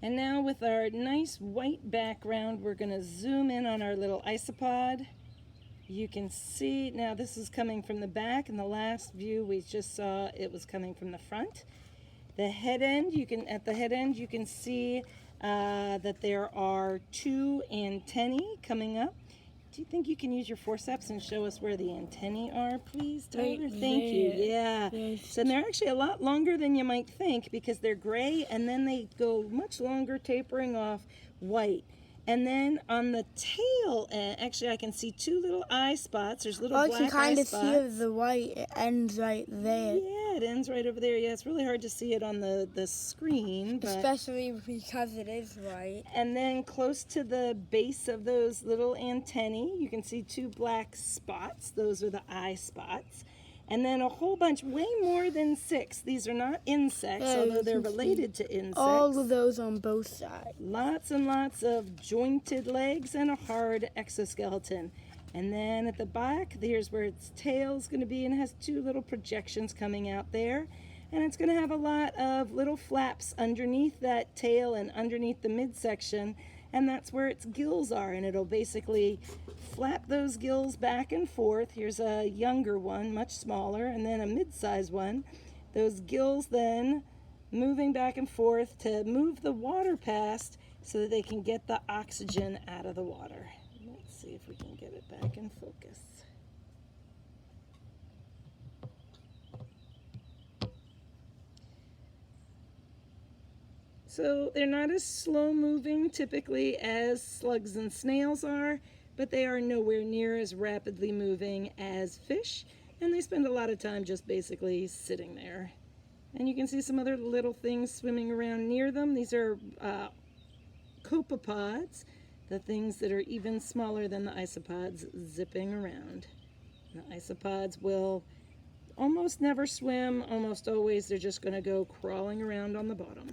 And now with our nice white background, we're going to zoom in on our little isopod. You can see, now this is coming from the back. In the last view we just saw it was coming from the front. The head end, at the head end you can see that there are two antennae coming up. Do you think you can use your forceps and show us where the antennae are, please, Tyler? Right Thank you. Yeah. Yes. So they're actually a lot longer than you might think because they're gray and then they go much longer, tapering off white. And then on the tail end, actually I can see two little eye spots. There's little black eye spots. I can kind of see the white. It ends right there. Yeah, it ends right over there. Yeah, it's really hard to see it on the screen. But... especially because it is white. And then close to the base of those little antennae, you can see two black spots. Those are the eye spots. And then a whole bunch, way more than 6. These are not insects, although they're related to insects. All of those on both sides. Lots and lots of jointed legs and a hard exoskeleton. And then at the back, here's where its tail is going to be, and it has two little projections coming out there. And it's going to have a lot of little flaps underneath that tail and underneath the midsection, and that's where its gills are. And it'll basically flap those gills back and forth. Here's a younger one, much smaller, and then a mid-sized one. Those gills then moving back and forth to move the water past so that they can get the oxygen out of the water. Let's see if we can get it back in focus. So they're not as slow moving typically as slugs and snails are, but they are nowhere near as rapidly moving as fish, and they spend a lot of time just basically sitting there. And you can see some other little things swimming around near them. These are copepods, the things that are even smaller than the isopods zipping around. The isopods will almost never swim, almost always they're just going to go crawling around on the bottom.